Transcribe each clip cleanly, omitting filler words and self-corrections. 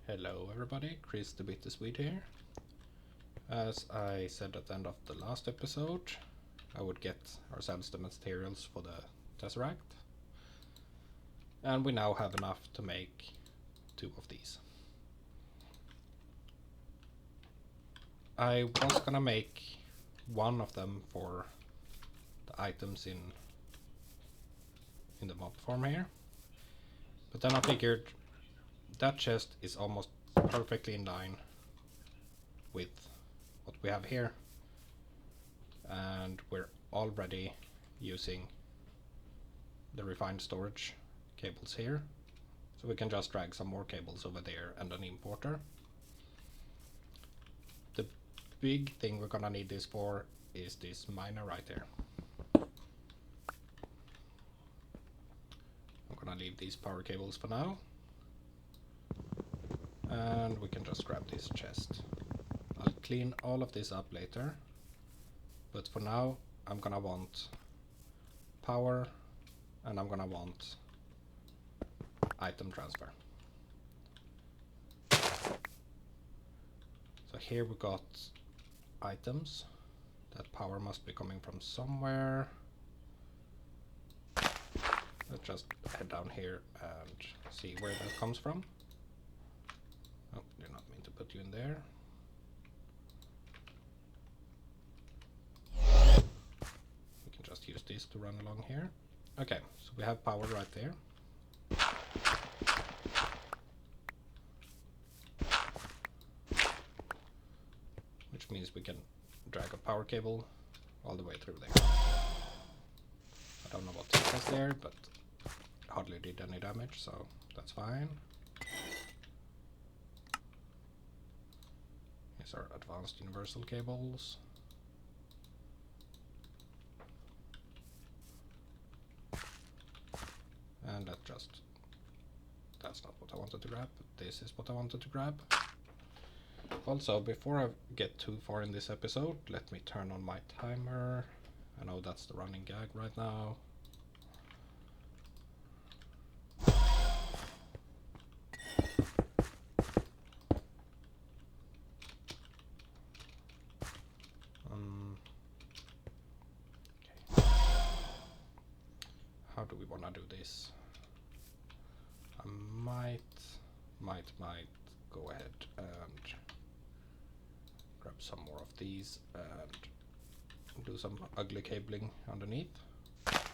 Hello everybody, Chris the Bit the Swede here. As I said at the end of the last episode, I would get ourselves the materials for the Tesseract. And we now have enough to make 2 of these. I was gonna make one of them for the items in the mob form here. But then I figured that chest is almost perfectly in line with what we have here, and we're already using the refined storage cables here, so we can just drag some more cables over there and an importer. The big thing we're gonna need this for is this miner right there. I'm gonna leave these power cables for now. And we can just grab this chest. I'll clean all of this up later, but for now I'm gonna want power and I'm gonna want item transfer. So here we got items. That power must be coming from somewhere. Let's just head down here and see where that comes from. Oh, did not mean to put you in there. We can just use this to run along here. Okay, so we have power right there. Which means we can drag a power cable all the way through there. I don't know what it says there, but hardly did any damage, so that's fine. These are advanced universal cables. And that's not what I wanted to grab, but this is what I wanted to grab. Also, before I get too far in this episode, let me turn on my timer. I know that's the running gag right now. How do we want to do this? I might go ahead and grab some more of these and do some ugly cabling underneath, because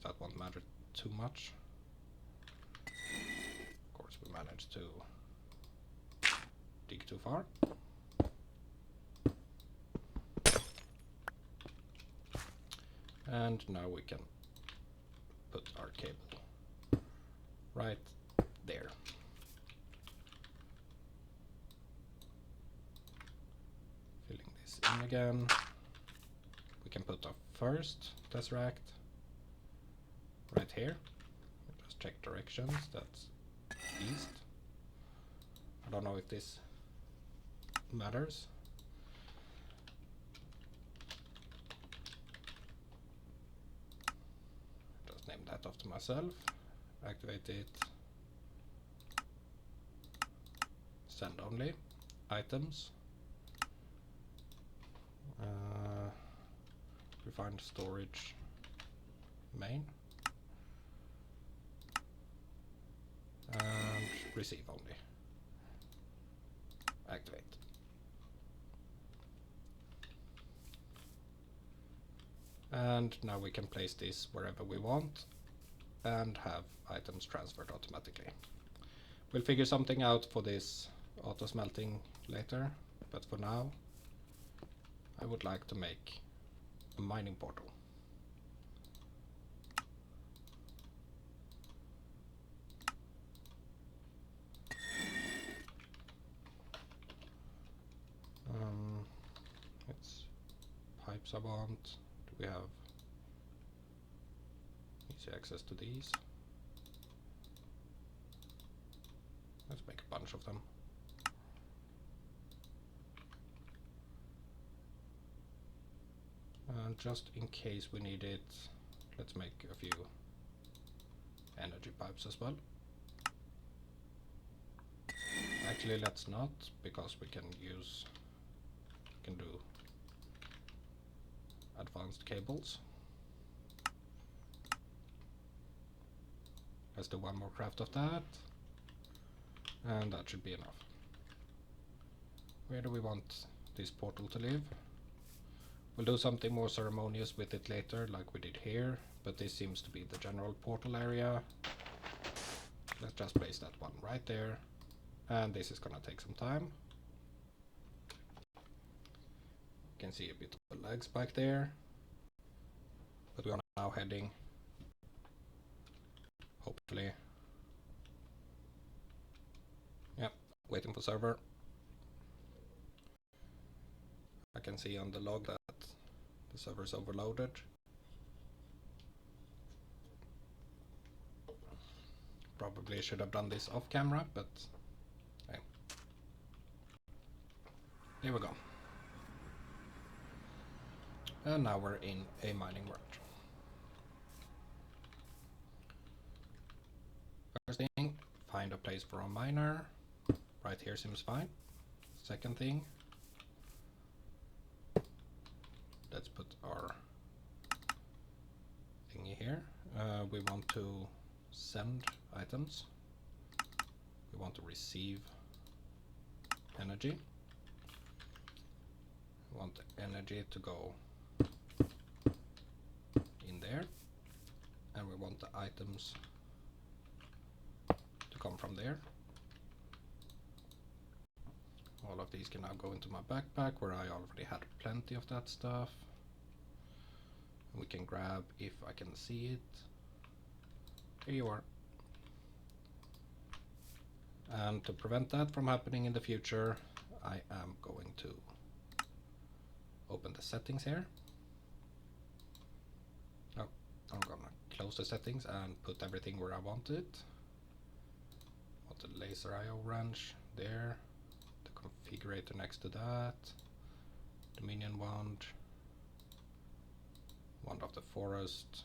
that won't matter too much. Of course, we managed to dig too far. And now we can put our cable right there. Filling this in again. We can put our first Tesseract right here. Just check directions, that's east. I don't know if this matters. Name that after myself, activate it, send only, items, refined storage main, and receive only, activate. And now we can place this wherever we want and have items transferred automatically. We'll figure something out for this auto smelting later, but for now I would like to make a mining portal. It's pipes I want. We have easy access to these. Let's make a bunch of them. And just in case we need it, let's make a few energy pipes as well. Actually, let's not, because we can do advanced cables. Let's do one more craft of that, and that should be enough. Where do we want this portal to live? We'll do something more ceremonious with it later, like we did here, but this seems to be the general portal area. Let's just place that one right there, and this is gonna take some time. You can see a bit of the lag spike there, but we are now heading, hopefully, yep, waiting for server. I can see on the log that the server is overloaded. Probably should have done this off camera, but hey. Here we go. And now we're in a mining world. First thing, find a place for a miner. Right here seems fine. Second thing, let's put our thingy here. We want to send items. We want to receive energy. We want the energy to go in there, and we want the items to come from there. All of these can now go into my backpack, where I already had plenty of that stuff. We can grab, if I can see it. Here you are. And to prevent that from happening in the future, I am going to open the settings here. Oh, I'm gonna close the settings and put everything where I want it. Want the laser IO wrench there, the configurator next to that, the minion wand of the forest.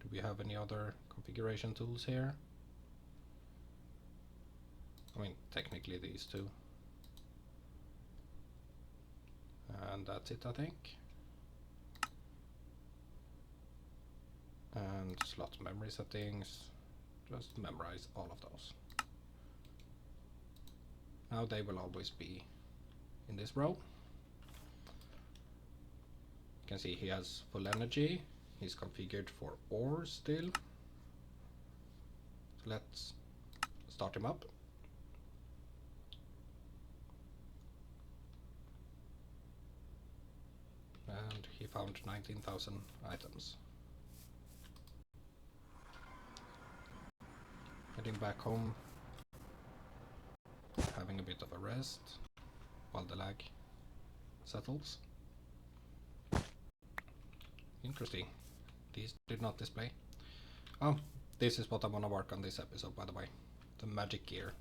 Do we have any other configuration tools here? I mean, technically these two. And that's it, I think. And slot memory settings. Just memorize all of those. Now they will always be in this row. You can see he has full energy. He's configured for ore still. So let's start him up. And he found 19,000 items. Heading back home, having a bit of a rest while the lag settles. Interesting. These did not display. Oh, this is what I want to work on this episode, by the way. The magic gear.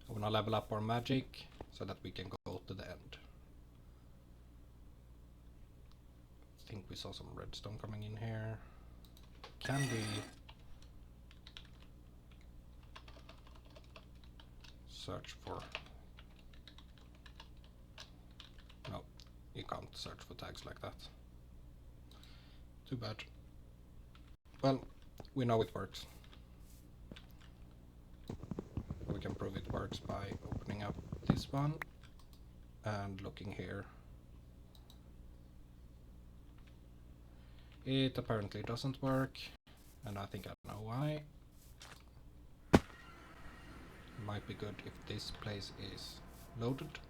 I want to level up our magic so that we can go to the end. I think we saw some redstone coming in here. Can we search for... No, you can't search for tags like that. Too bad. Well, we know it works. We can prove it works by opening up this one and looking here. It apparently doesn't work, and I think I know why. Might be good if this place is loaded.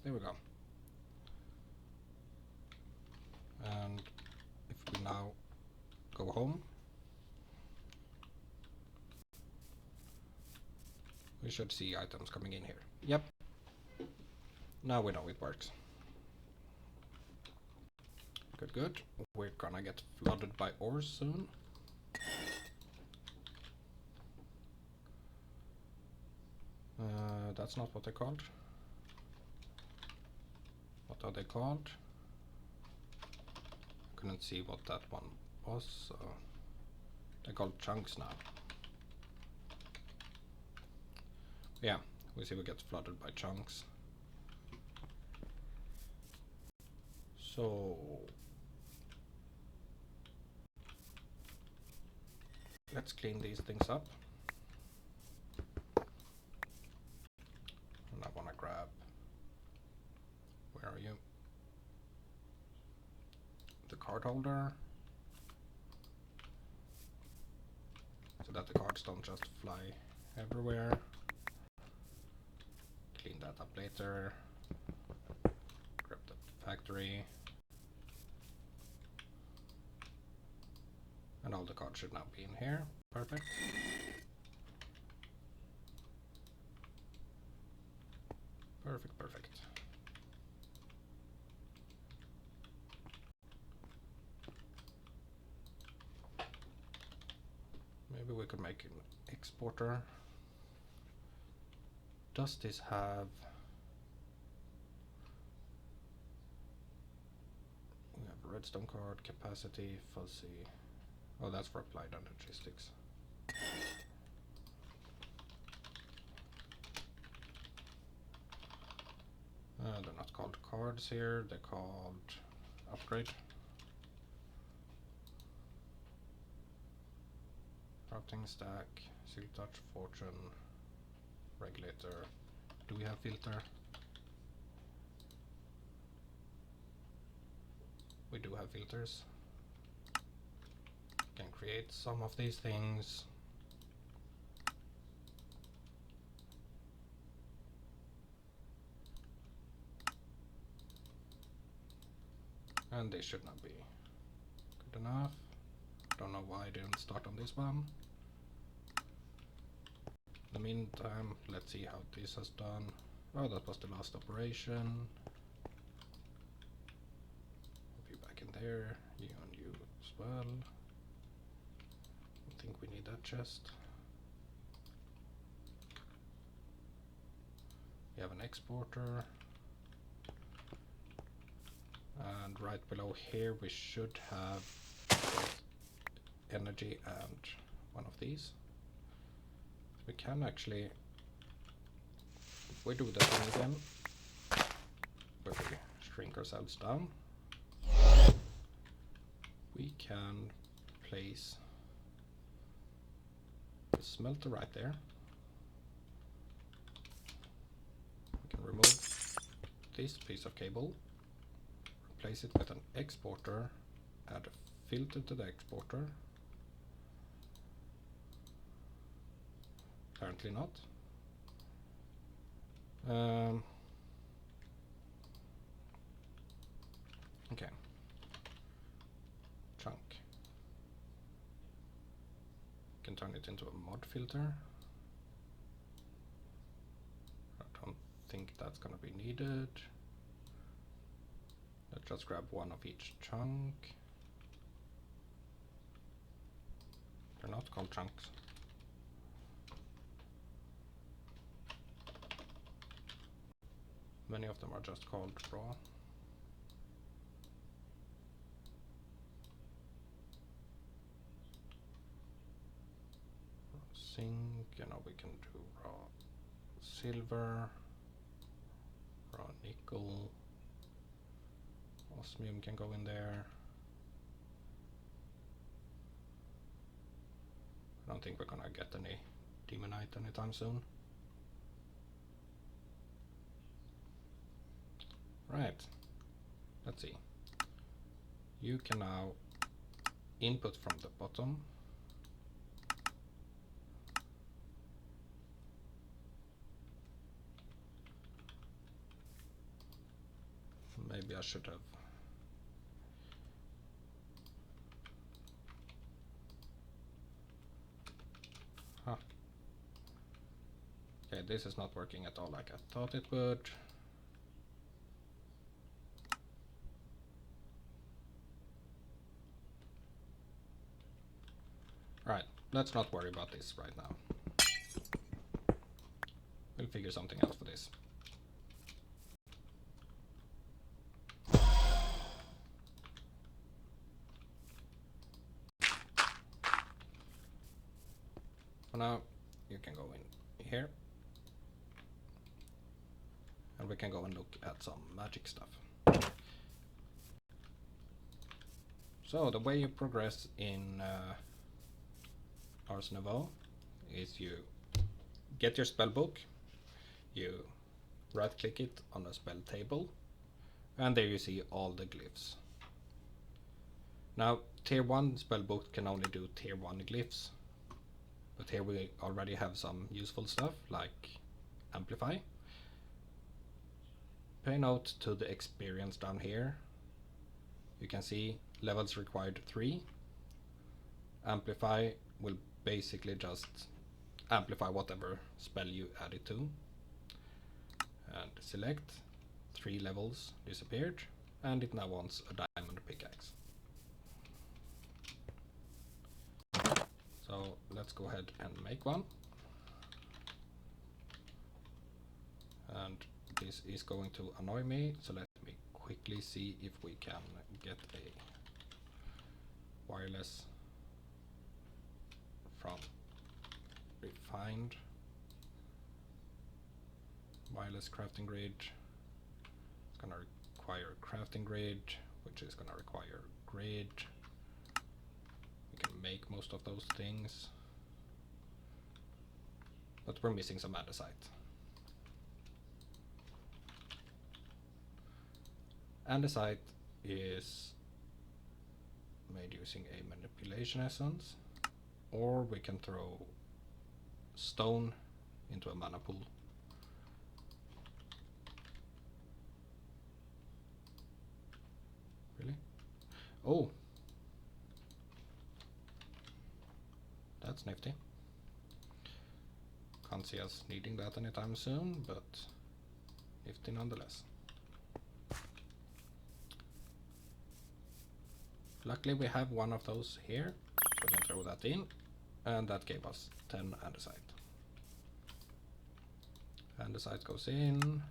There we go. And if we now go home, we should see items coming in here. Yep. Now we know it works. Good, good. We're gonna get flooded by ores soon. That's not what they're called. What are they called? Couldn't see what that one was, so They're called chunks now. Yeah, we see we get flooded by chunks. So let's clean these things up. And I want to grab, where are you? The card holder. So that the cards don't just fly everywhere. Clean that up later. Grab the factory. And all the cards should now be in here. Perfect. Perfect, perfect. Maybe we could make an exporter. Does this have... We have a redstone card, capacity, fuzzy. Oh, that's for applied logistics. They're not called cards here, they're called upgrade. Crafting stack, seal touch, fortune, regulator. Do we have filter? We do have filters. Can create some of these things. And they should not be good enough. Don't know why I didn't start on this one. In the meantime, let's see how this has done. Oh, that was the last operation. Put you back in there, you and you as well. I think we need that chest. We have an exporter. And right below here we should have energy and one of these. We can actually, if we do that thing again, where we shrink ourselves down, we can place the smelter right there. We can remove this piece of cable, replace it with an exporter, add a filter to the exporter. Apparently not. Okay. Chunk. Can turn it into a mod filter. I don't think that's gonna be needed. Let's just grab one of each chunk. They're not called chunks. Many of them are just called raw. Zinc, you know, we can do raw silver, raw nickel, osmium can go in there. I don't think we're gonna get any demonite anytime soon. Right, let's see. You can now input from the bottom. Maybe I should have. Huh. Okay, this is not working at all like I thought it would. Right, let's not worry about this right now. We'll figure something out for this. For now, you can go in here. And we can go and look at some magic stuff. So the way you progress in Ars Nouveau is you get your spell book, you right click it on a spell table, and there you see all the glyphs. Now tier 1 spellbook can only do tier 1 glyphs, but here we already have some useful stuff like Amplify. Pay note to the experience down here. You can see levels required 3. Amplify will basically just amplify whatever spell you add it to. And select, 3 levels disappeared, and it now wants a diamond pickaxe. So let's go ahead and make one. And this is going to annoy me, so let me quickly see if we can get a wireless from refined. Wireless crafting grid. It's gonna require a crafting grid, which is gonna require grid. We can make most of those things, but we're missing some andesite. Andesite is made using a manipulation essence, or we can throw stone into a mana pool. Really? Oh! That's nifty. Can't see us needing that anytime soon, but nifty nonetheless. Luckily we have one of those here, so we can throw that in, and that gave us 10 andesite. Andesite goes in.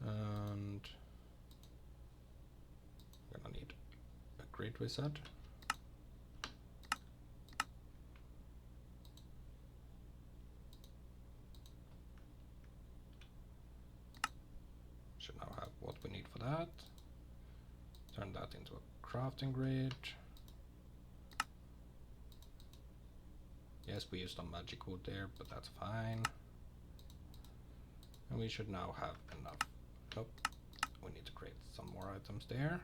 And we're gonna need a grid wizard. Should now have what we need for that. Turn that into a crafting grid. Yes, we used some magic wood there, but that's fine. And we should now have enough. Oh, we need to create some more items there.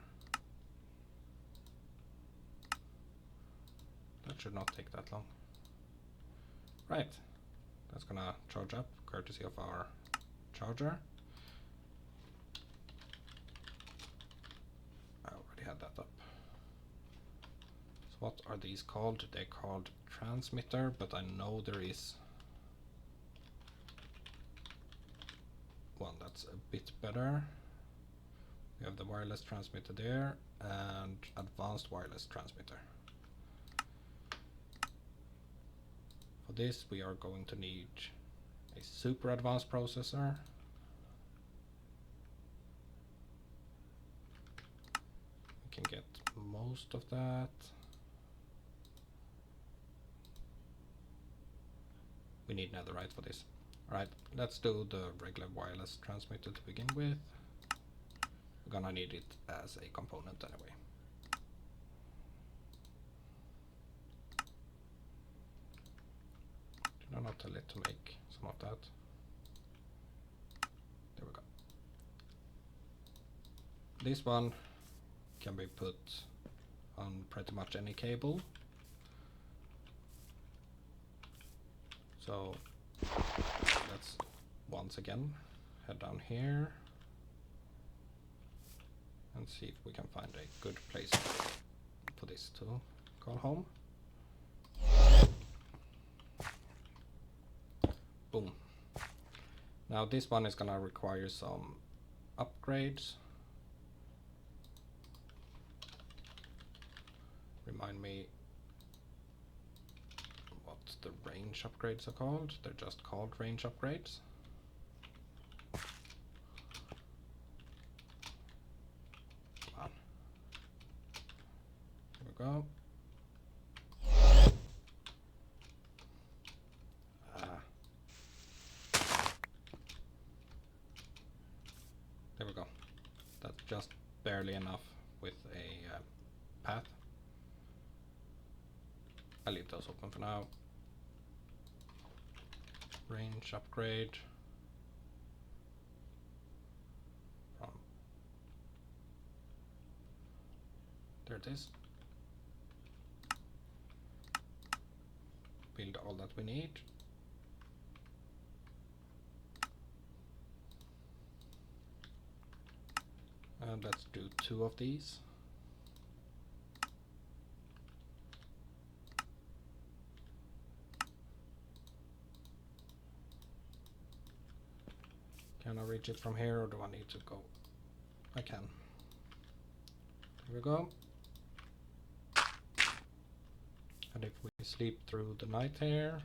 That should not take that long. Right, that's gonna charge up courtesy of our charger. I already had that up. So what are these called? They're called transmitter, but I know there is one that's a bit better. We have the wireless transmitter there and advanced wireless transmitter. For this we are going to need a super advanced processor. We can get most of that. We need netherite for this. Alright, let's do the regular wireless transmitter to begin with. We're gonna need it as a component anyway. Did I not tell it to make some of that? There we go. This one can be put on pretty much any cable. So let's once again head down here and see if we can find a good place for this to call home. Boom. Now this one is gonna require some upgrades. Remind me what the range upgrades are called. They're just called range upgrades. Come on. go. There we go. That's just barely enough with a path. I'll leave those open for now. Range upgrade. There it is. Build all that we need. And let's do 2 of these. Can I reach it from here, or do I need to go? I can. Here we go. And if we sleep through the night here,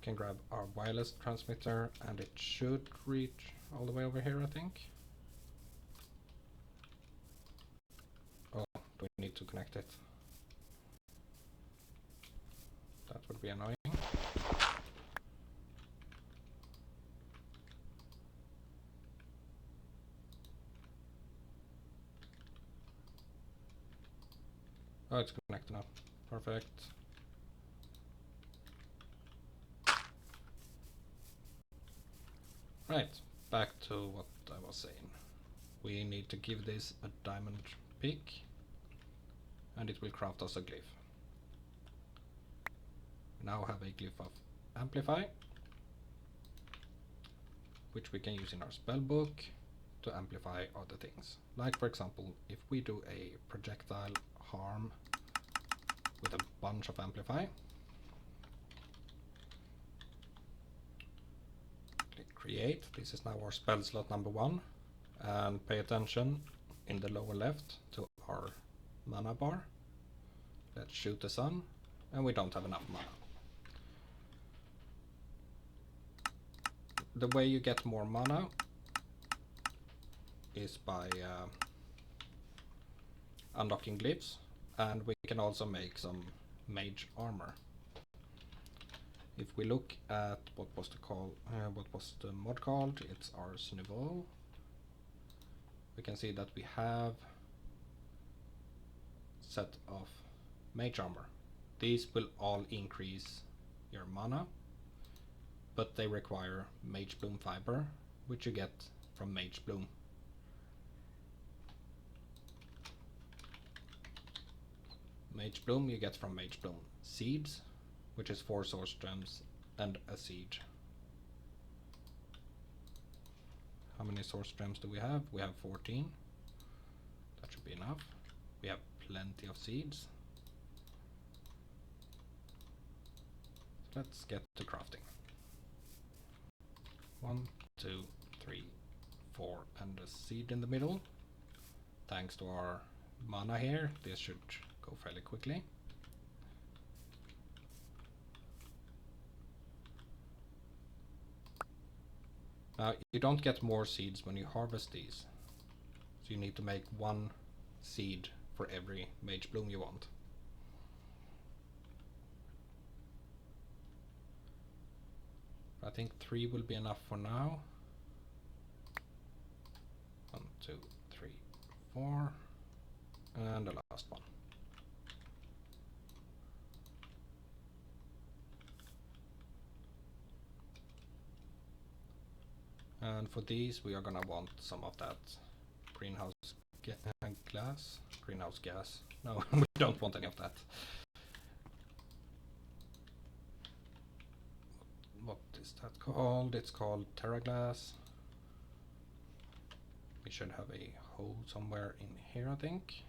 can grab our wireless transmitter, and it should reach all the way over here, I think. Oh, do we need to connect it? That would be annoying. Oh, it's connected now. Perfect. Right, back to what I was saying. We need to give this a diamond pick, and it will craft us a glyph. We now have a glyph of amplify, which we can use in our spell book to amplify other things. Like, for example, if we do a projectile harm with a bunch of amplify, click create. This is now our spell slot number 1, and pay attention in the lower left to our mana bar. Let's shoot the sun, and we don't have enough mana. The way you get more mana is by unlocking glyphs, and we can also make some Mage Armor. If we look at what was the mod called, it's Ars Nouveau. We can see that we have set of Mage Armor. These will all increase your mana, but they require Mage Bloom fiber, which you get from Mage Bloom. Mage Bloom you get from Mage Bloom seeds, which is 4 source gems and a seed. How many source gems do we have? We have 14. That should be enough. We have plenty of seeds. So let's get to crafting. 1, 2, 3, 4, and a seed in the middle. Thanks to our mana here, this should go fairly quickly. Now, you don't get more seeds when you harvest these, so you need to make 1 seed for every Mage Bloom you want. I think 3 will be enough for now. 1, 2, 3, 4, and the last one. And for these, we are gonna want some of that greenhouse gas. No, we don't want any of that. What is that called? It's called TerraGlass. We should have a hole somewhere in here, I think.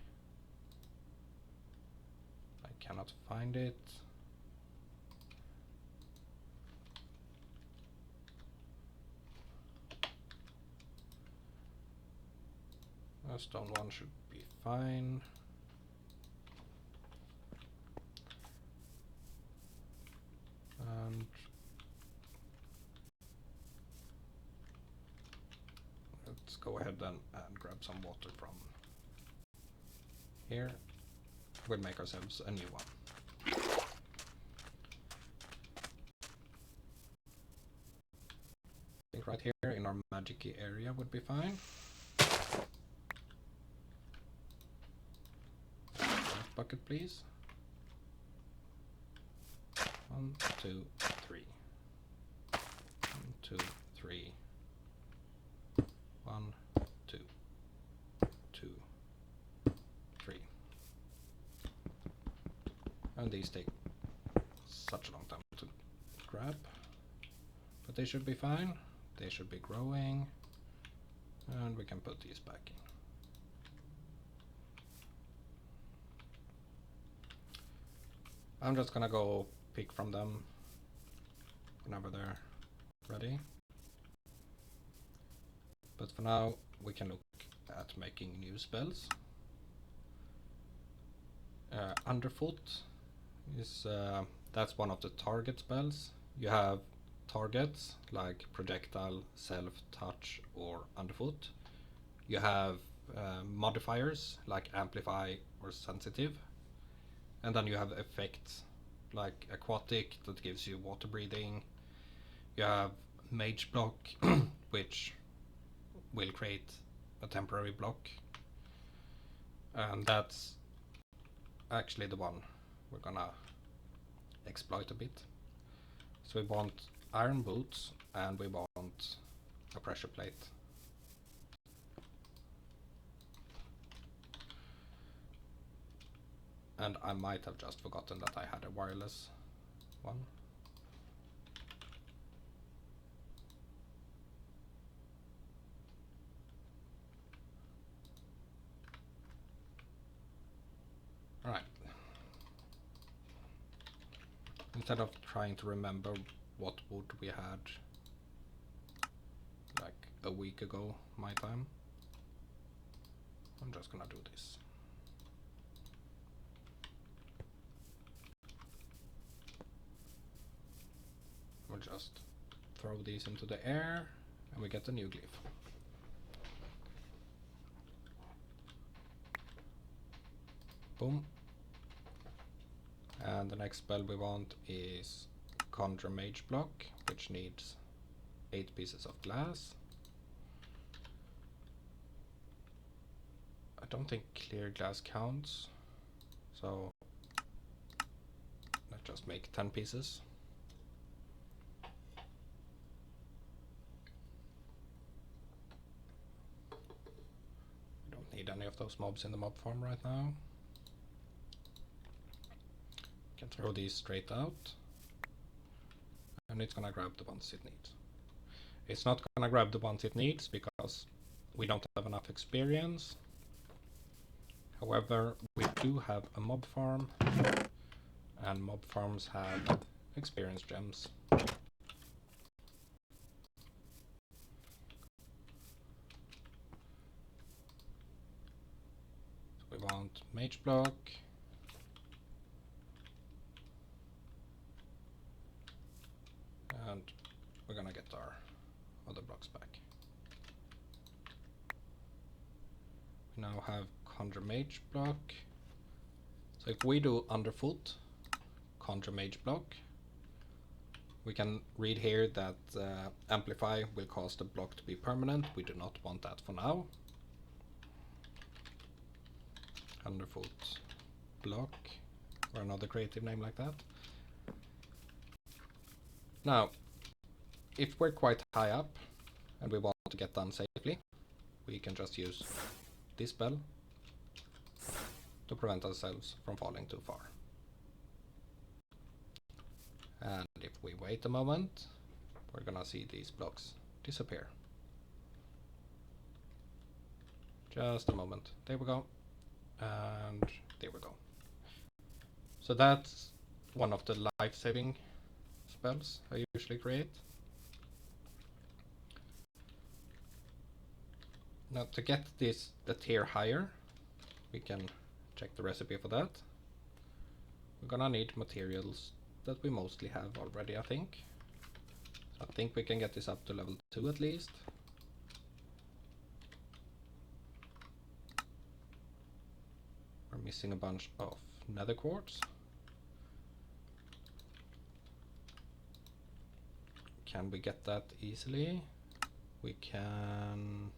I cannot find it. A stone one should be fine. And go ahead and grab some water from here. We'll make ourselves a new one. I think right here in our magic-y area would be fine. Bucket, please. 1, 2, 3. 1, 2, 3. 1, 2, 2, 3. And these take such a long time to grab, but they should be fine. They should be growing, and we can put these back in. I'm just gonna go pick from them whenever they're ready. But for now, we can look at making new spells. Underfoot is that's one of the target spells. You have targets like projectile, self, touch, or underfoot. You have modifiers like amplify or sensitive. And then you have effects like aquatic that gives you water breathing. You have mage block, which will create a temporary block. And that's actually the one we're gonna exploit a bit. So we want iron boots and we want a pressure plate. And I might have just forgotten that I had a wireless one. Alright. Instead of trying to remember what wood we had like a week ago my time, I'm just gonna do this. We'll just throw these into the air and we get a new glyph. Boom. And the next spell we want is Contra Mage Block, which needs 8 pieces of glass. I don't think clear glass counts, so let's just make 10 pieces. Need any of those mobs in the mob farm right now. Can throw these straight out, and it's gonna grab the ones it needs. It's not gonna grab the ones it needs because we don't have enough experience. However, we do have a mob farm, and mob farms have experience gems. We want mage block, and we're gonna get our other blocks back. We now have Contra Mage block. So if we do underfoot, Contra Mage block, we can read here that amplify will cause the block to be permanent. We do not want that for now. Underfoot block, or another creative name like that. Now, if we're quite high up and we want to get done safely, we can just use this spell to prevent ourselves from falling too far. And if we wait a moment, we're gonna see these blocks disappear. Just a moment. There we go. And there we go. So that's one of the life-saving spells I usually create. Now to get this the tier higher, we can check the recipe for that. We're gonna need materials that we mostly have already, I think. So I think we can get this up to level 2 at least. missing a bunch of nether quartz. Can we get that easily? We can...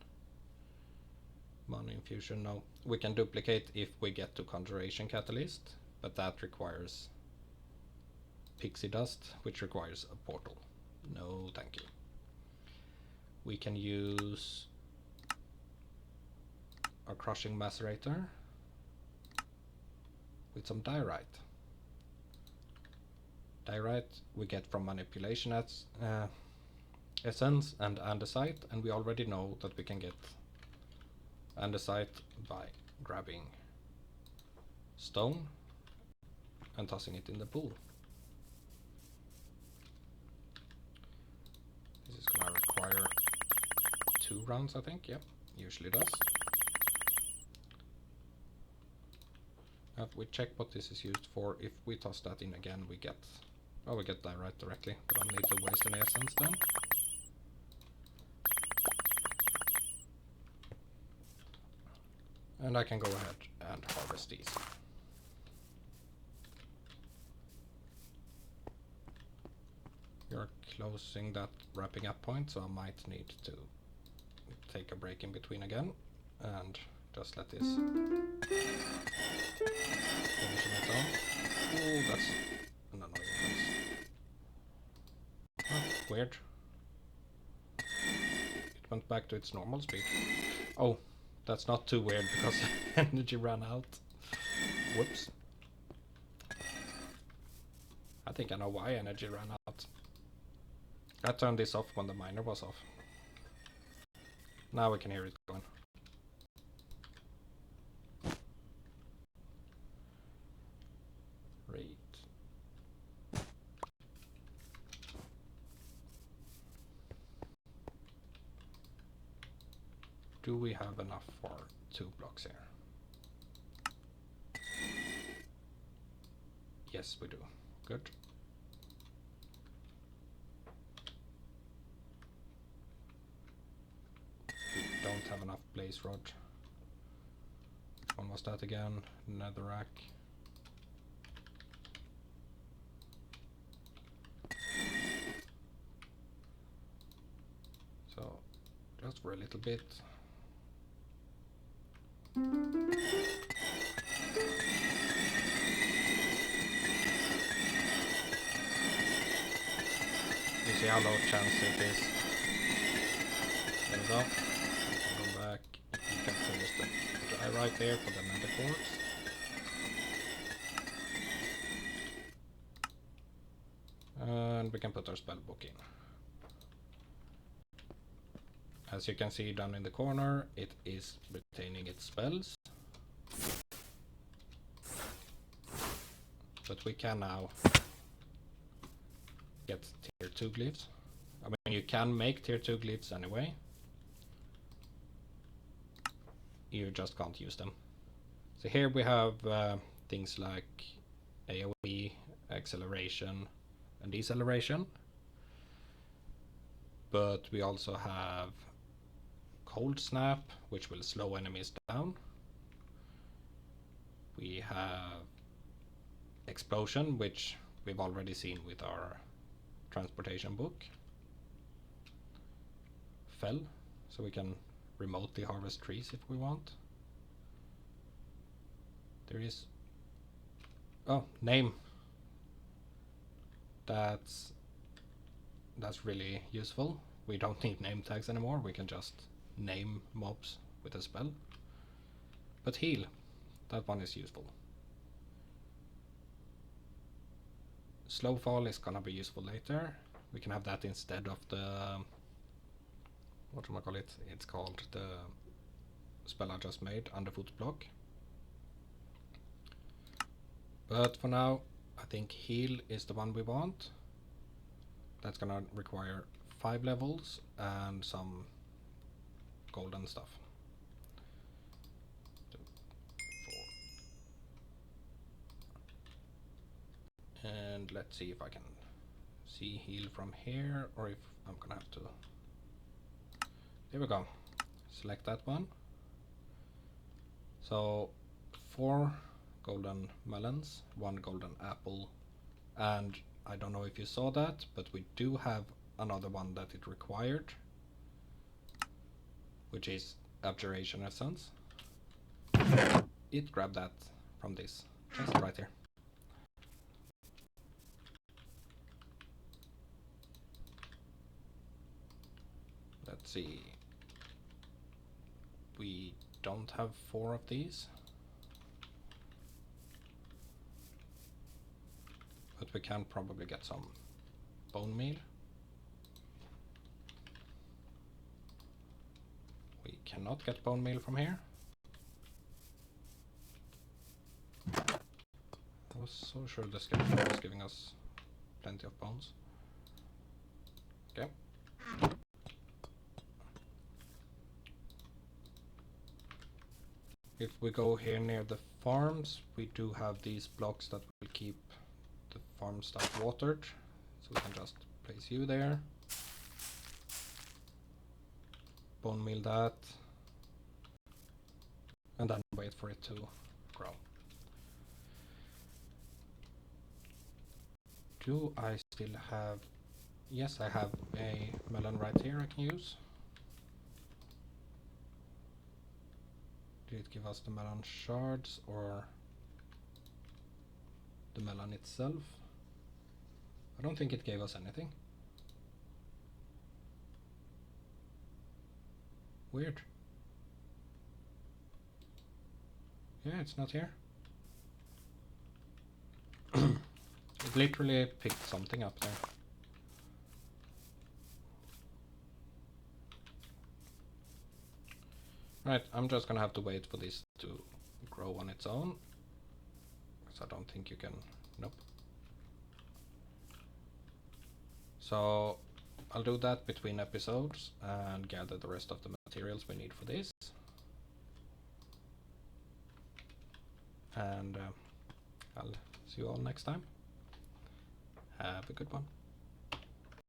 Mana infusion, no. We can duplicate if we get to Conjuration Catalyst, but that requires pixie dust, which requires a portal. No, thank you. We can use our Crushing Macerator with some diorite. Diorite we get from Manipulation Essence and Andesite, and we already know that we can get Andesite by grabbing stone and tossing it in the pool. This is gonna require 2 rounds, I think. Yep, usually does. We check what this is used for. If we toss that in again, we get diorite directly. We don't need to waste any essence then. And I can go ahead and harvest these. We are closing that wrapping up point, so I might need to take a break in between again and just let this finish on its own. Oh, that's an annoying place. Oh, weird. It went back to its normal speed. Oh, that's not too weird because energy ran out. Whoops. I think I know why energy ran out. I turned this off when the miner was off. Now we can hear it going. Great. Do we have enough for 2 blocks here? Yes, we do. Good. We don't have enough blaze rod. Which one was that again? Netherrack. So, just for a little bit. You see how low chance it is. There we go. You can go back. You can finish the dry right there for the nether quartz. And we can put our spell book in. As you can see down in the corner, it is retaining its spells. But we can now get tier 2 glyphs. I mean, you can make tier 2 glyphs anyway. You just can't use them. So here we have things like AoE, acceleration, and deceleration. But we also have Cold Snap, which will slow enemies down. We have Explosion, which we've already seen with our transportation book. Fell, so we can remotely harvest trees if we want. There is... Oh, name. That's really useful. We don't need name tags anymore. We can just name mobs with a spell. But heal, that one is useful. Slow fall is gonna be useful later. We can have that instead of the... whatchamacallit? It's called the spell I just made, Underfoot Block. But for now, I think heal is the one we want. That's gonna require 5 levels and some golden stuff. 2, 4. And let's see if I can see heal from here, or if I'm gonna have to... There we go. Select that one. So 4 golden melons, 1 golden apple, and I don't know if you saw that, but we do have another one that it required, which is Abjuration Essence. It grabbed that from this chest right here. Let's see. We don't have 4 of these. But we can probably get some bone meal. We cannot get bone meal from here. I was so sure the skeleton was giving us plenty of bones. Okay. If we go here near the farms, we do have these blocks that will keep the farm stuff watered. So we can just place you there. Bone meal that. And then wait for it to grow. Do I still have... Yes, I have a melon right here I can use. Did it give us the melon shards or the melon itself? I don't think it gave us anything. Weird. Yeah, it's not here. It literally picked something up there. Right, I'm just gonna have to wait for this to grow on its own. Because I don't think you can... Nope. So I'll do that between episodes and gather the rest of the materials we need for this. And I'll see you all next time. Have a good one.